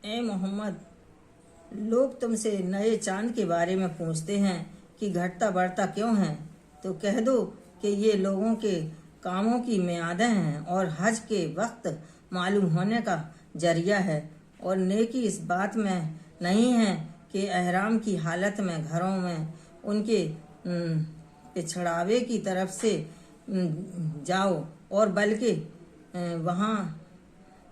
ए मोहम्मद, लोग तुमसे नए चांद के बारे में पूछते हैं कि घटता बढ़ता क्यों है। तो कह दो कि ये लोगों के कामों की मियादें हैं और हज के वक्त मालूम होने का जरिया है। और नेकी इस बात में नहीं है कि एहराम की हालत में घरों में उनके पिछड़ावे की तरफ से जाओ, और बल्कि वहाँ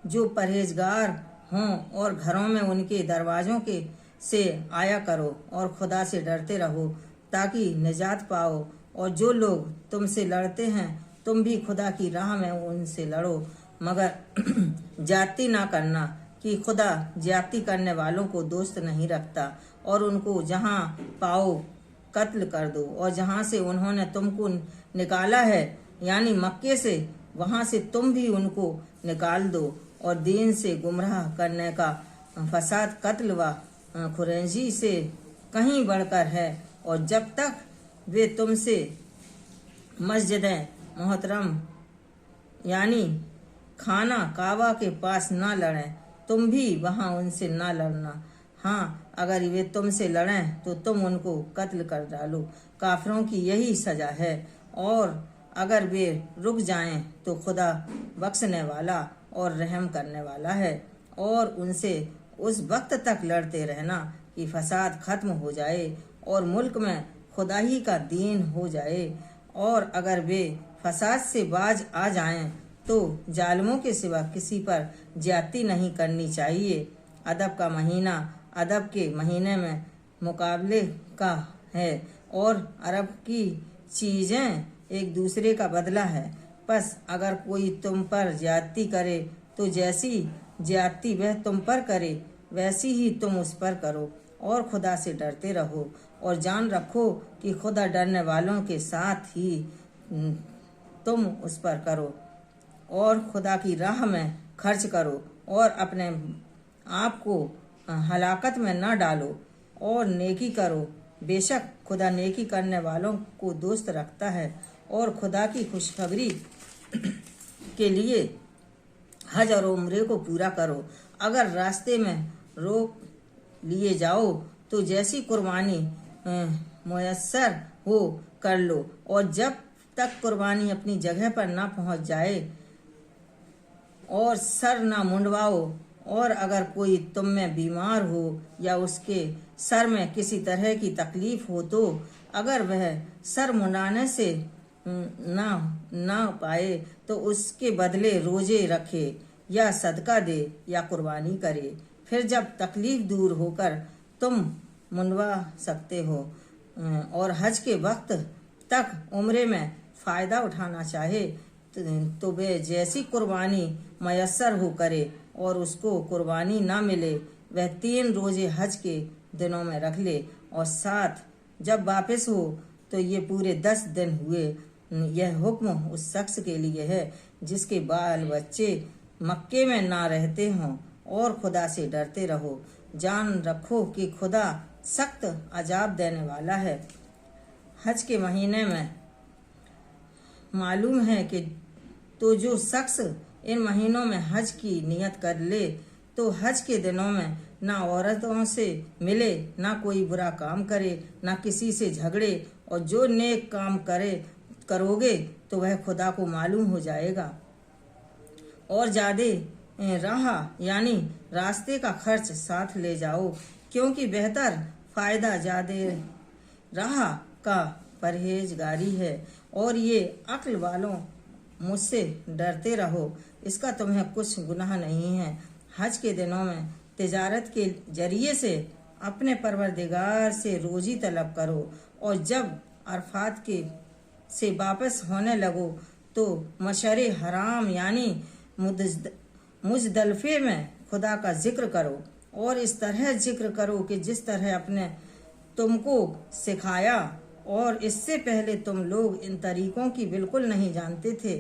जो परहेजगार हों और घरों में उनके दरवाज़ों के से आया करो और खुदा से डरते रहो ताकि निजात पाओ। और जो लोग तुमसे लड़ते हैं तुम भी खुदा की राह में उनसे लड़ो, मगर ज्यादती ना करना कि खुदा ज्यादती करने वालों को दोस्त नहीं रखता। और उनको जहाँ पाओ कत्ल कर दो, और जहाँ से उन्होंने तुमको निकाला है यानी मक्के से, वहाँ से तुम भी उनको निकाल दो। और दीन से गुमराह करने का फसाद कत्ल व खुरेजी से कहीं बढ़कर है। और जब तक वे तुमसे मस्जिद मोहतरम यानी खाना काबा के पास ना लड़ें, तुम भी वहाँ उनसे ना लड़ना। हाँ, अगर वे तुमसे लड़ें तो तुम उनको कत्ल कर डालो। काफिरों की यही सजा है। और अगर वे रुक जाएं तो खुदा बख्शने वाला और रहम करने वाला है। और उनसे उस वक्त तक लड़ते रहना कि फसाद खत्म हो जाए और मुल्क में खुदा ही का दीन हो जाए। और अगर वे फसाद से बाज आ जाएं तो जालिमों के सिवा किसी पर ज्यादती नहीं करनी चाहिए। अदब का महीना अदब के महीने में मुकाबले का है, और अरब की चीज़ें एक दूसरे का बदला है। बस अगर कोई तुम पर ज्यादती करे तो जैसी ज्यादती वह तुम पर करे वैसी ही तुम उस पर करो। और खुदा से डरते रहो और जान रखो कि खुदा डरने वालों के साथ ही तुम उस पर करो। और खुदा की राह में खर्च करो और अपने आप को हलाकत में न डालो, और नेकी करो। बेशक खुदा नेकी करने वालों को दोस्त रखता है। और खुदा की खुशखबरी के लिए हज और उम्रे को पूरा करो। अगर रास्ते में रोक लिए जाओ तो जैसी कुर्बानी मुयस्सर हो कर लो, और जब तक कुर्बानी अपनी जगह पर ना पहुंच जाए और सर ना मुंडवाओ। और अगर कोई तुम में बीमार हो या उसके सर में किसी तरह की तकलीफ हो, तो अगर वह सर मुंडाने से ना पाए तो उसके बदले रोजे रखे या सदका दे या कुर्बानी करे। फिर जब तकलीफ दूर होकर तुम मुंडवा सकते हो और हज के वक्त तक उम्रे में फ़ायदा उठाना चाहे तो वे जैसी कुर्बानी मयस्सर हो करे। और उसको कुर्बानी ना मिले वह 3 रोजे हज के दिनों में रख ले, और साथ जब वापस हो तो ये पूरे 10 दिन हुए। यह हुक्म उस शख्स के लिए है जिसके बाल बच्चे मक्के में ना रहते हों। और खुदा से डरते रहो, जान रखो कि खुदा सख्त अजाब देने वाला है। हज के महीने में मालूम है कि तो जो शख्स इन महीनों में हज की नियत कर ले तो हज के दिनों में ना औरतों से मिले, ना कोई बुरा काम करे, ना किसी से झगड़े। और जो नेक काम करोगे तो वह खुदा को मालूम हो जाएगा। और ज्यादे राह यानी रास्ते का खर्च साथ ले जाओ, क्योंकि बेहतर फायदा ज्यादे राह का परहेजगारी है। और ये अक्ल वालों, मुझसे डरते रहो, इसका तुम्हें कुछ गुनाह नहीं है। हज के दिनों में तिजारत के जरिए से अपने परवरदिगार से रोजी तलब करो, और जब अरफात के से वापस होने लगो तो मशरे हराम यानी मुजदलफे में खुदा का जिक्र करो। और इस तरह जिक्र करो कि जिस तरह अपने तुमको सिखाया, और इससे पहले तुम लोग इन तरीकों की बिल्कुल नहीं जानते थे।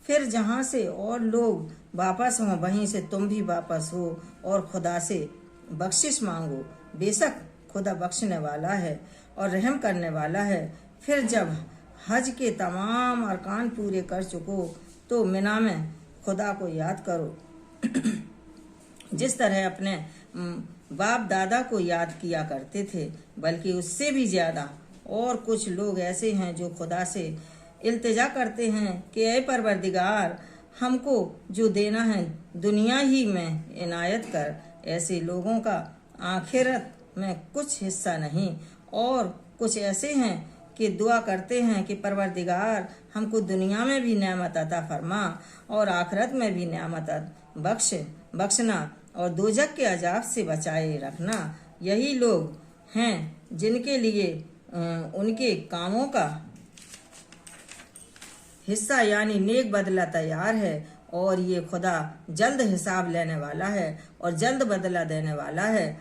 फिर जहाँ से और लोग वापस हों वहीं से तुम भी वापस हो और खुदा से बख्शिश मांगो। बेशक खुदा बख्शने वाला है और रहम करने वाला है। फिर जब हज के तमाम अरकान पूरे कर चुको तो मिना में खुदा को याद करो जिस तरह अपने बाप दादा को याद किया करते थे, बल्कि उससे भी ज्यादा। और कुछ लोग ऐसे हैं जो खुदा से इल्तिजा करते हैं कि ऐ परवरदिगार, हमको जो देना है दुनिया ही में इनायत कर। ऐसे लोगों का आखिरत में कुछ हिस्सा नहीं। और कुछ ऐसे हैं कि दुआ करते हैं कि परवरदिगार, हमको दुनिया में भी नेमत अता फरमा और आखिरत में भी नेमत बख्शना और दोजक के अजाब से बचाए रखना। यही लोग हैं जिनके लिए उनके कामों का हिस्सा यानी नेक बदला तैयार है। और ये खुदा जल्द हिसाब लेने वाला है और जल्द बदला देने वाला है।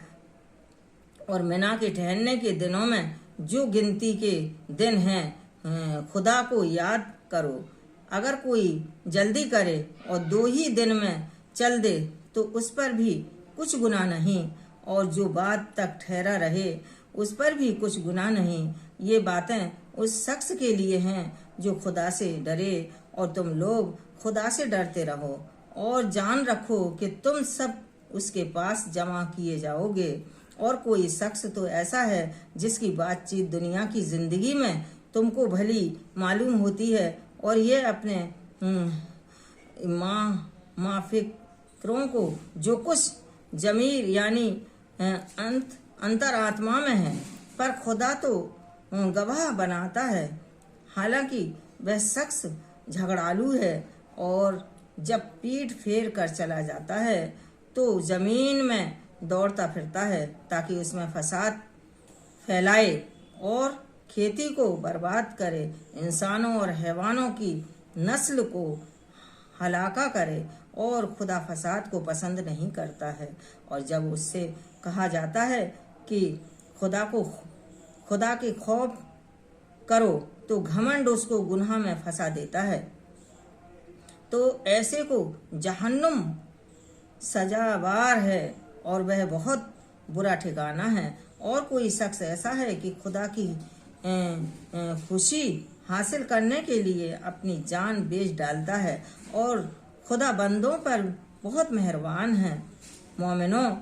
और मिना के ठहरने के दिनों में जो गिनती के दिन हैं, खुदा को याद करो। अगर कोई जल्दी करे और 2 ही दिन में चल दे तो उस पर भी कुछ गुनाह नहीं, और जो बात तक ठहरा रहे उस पर भी कुछ गुनाह नहीं। ये बातें उस शख्स के लिए हैं जो खुदा से डरे, और तुम लोग खुदा से डरते रहो और जान रखो कि तुम सब उसके पास जमा किए जाओगे। और कोई शख्स तो ऐसा है जिसकी बातचीत दुनिया की जिंदगी में तुमको भली मालूम होती है, और ये अपने माफिकरों को जो कुछ जमीर यानी अंतरात्मा में है, पर खुदा तो गवाह बनाता है। हालांकि वह शख्स झगड़ालू है और जब पीठ फेर कर चला जाता है तो जमीन में दौड़ता फिरता है ताकि उसमें फसाद फैलाए और खेती को बर्बाद करे, इंसानों और हैवानों की नस्ल को हलाका करे। और खुदा फसाद को पसंद नहीं करता है। और जब उससे कहा जाता है कि खुदा के खौफ करो तो घमंड उसको गुनाह में फंसा देता है। तो ऐसे को जहन्नुम सजावार है और वह बहुत बुरा ठिकाना है। और कोई शख्स ऐसा है कि खुदा की खुशी हासिल करने के लिए अपनी जान बेच डालता है, और खुदा बंदों पर बहुत मेहरबान है। मोमिनों,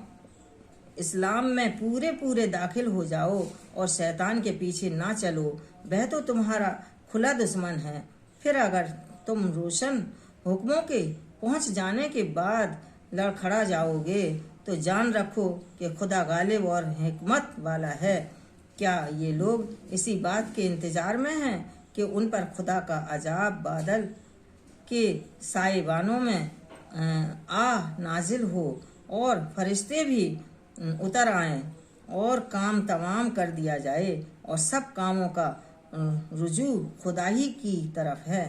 इस्लाम में पूरे दाखिल हो जाओ और शैतान के पीछे ना चलो, वह तो तुम्हारा खुला दुश्मन है। फिर अगर तुम रोशन हुक्मों के पहुंच जाने के बाद लड़खड़ा जाओगे तो जान रखो कि खुदा गालिब और हिकमत वाला है। क्या ये लोग इसी बात के इंतजार में हैं कि उन पर खुदा का अजाब बादल के साइबानों में नाजिल हो और फरिश्ते भी उतर आएं और काम तमाम कर दिया जाए और सब कामों का रुजू खुदा ही की तरफ है।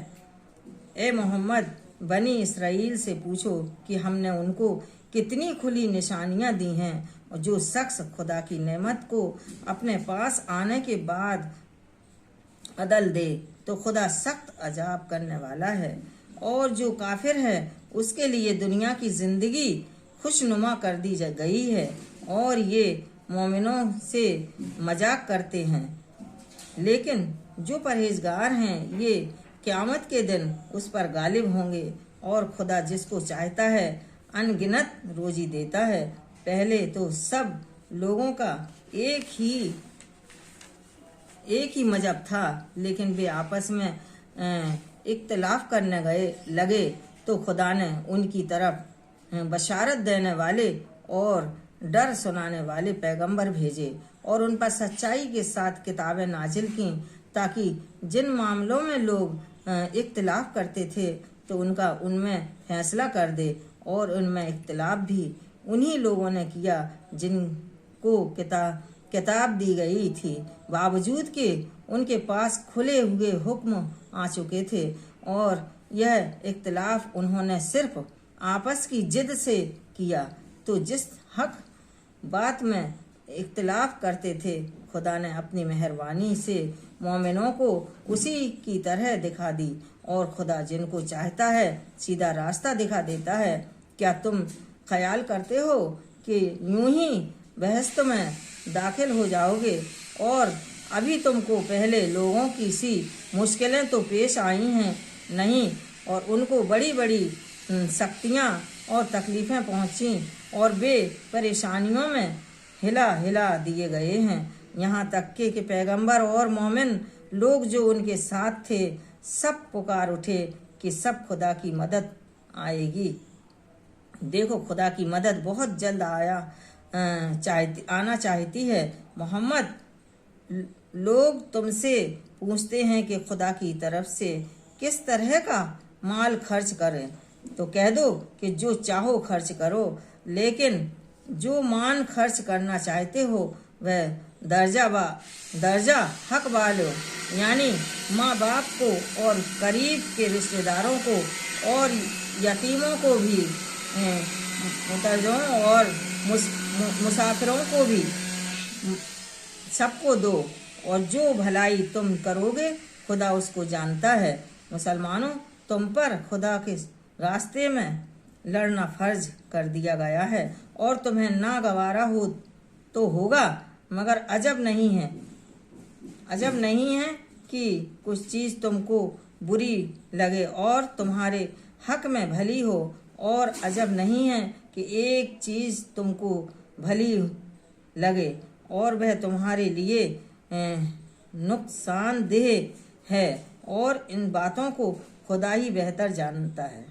ए मोहम्मद, बनी इसराइल से पूछो कि हमने उनको कितनी खुली निशानियां दी हैं, और जो शख्स खुदा की नेमत को अपने पास आने के बाद अदल दे तो खुदा सख्त अजाब करने वाला है। और जो काफिर है उसके लिए दुनिया की जिंदगी खुशनुमा कर दी गई है, और ये मोमिनों से मजाक करते हैं। लेकिन जो परहेजगार हैं ये क़यामत के दिन उस पर गालिब होंगे, और खुदा जिसको चाहता है अनगिनत रोजी देता है। पहले तो सब लोगों का एक ही मजहब था, लेकिन वे आपस में इख्तिलाफ करने लगे तो खुदा ने उनकी तरफ बशारत देने वाले और डर सुनाने वाले पैगंबर भेजे और उन पर सच्चाई के साथ किताबें नाजिल की, ताकि जिन मामलों में लोग इख्तिलाफ करते थे तो उनका उनमें फैसला कर दे। और उनमें इख्तिलाफ भी उन्हीं लोगों ने किया जिनको किताब दी गई थी, बावजूद कि उनके पास खुले हुए हुक्म आ चुके थे। और यह इख्तिलाफ उन्होंने सिर्फ आपस की जिद से किया। तो जिस हक बात में इख्तिलाफ करते थे, खुदा ने अपनी मेहरबानी से मोमिनों को उसी की तरह दिखा दी, और खुदा जिनको चाहता है सीधा रास्ता दिखा देता है। क्या तुम ख्याल करते हो कि यूं ही बहस में दाखिल हो जाओगे? और अभी तुमको पहले लोगों की सी मुश्किलें तो पेश आई हैं नहीं, और उनको बड़ी बड़ी शक्तियाँ और तकलीफ़ें पहुँची और वे परेशानियों में हिला हिला दिए गए हैं। यहाँ तक कि पैगंबर और मोमिन लोग जो उनके साथ थे सब पुकार उठे कि सब खुदा की मदद आएगी। देखो, खुदा की मदद बहुत जल्द आना चाहती है। मोहम्मद, लोग तुमसे पूछते हैं कि खुदा की तरफ से किस तरह का माल खर्च करें, तो कह दो कि जो चाहो खर्च करो, लेकिन जो मान खर्च करना चाहते हो वह दर्जा हक वालों यानी माँ बाप को और करीब के रिश्तेदारों को और यतीमों को भी, मुतरजों और मुसाफिरों को भी सबको दो, और जो भलाई तुम करोगे खुदा उसको जानता है। मुसलमानों, तुम पर खुदा के रास्ते में लड़ना फर्ज कर दिया गया है और तुम्हें नागवारा हो तो होगा, मगर अजब नहीं है कि कुछ चीज़ तुमको बुरी लगे और तुम्हारे हक में भली हो, और अजब नहीं है कि एक चीज़ तुमको भली लगे और वह तुम्हारे लिए नुकसानदेह है, और इन बातों को खुदा ही बेहतर जानता है।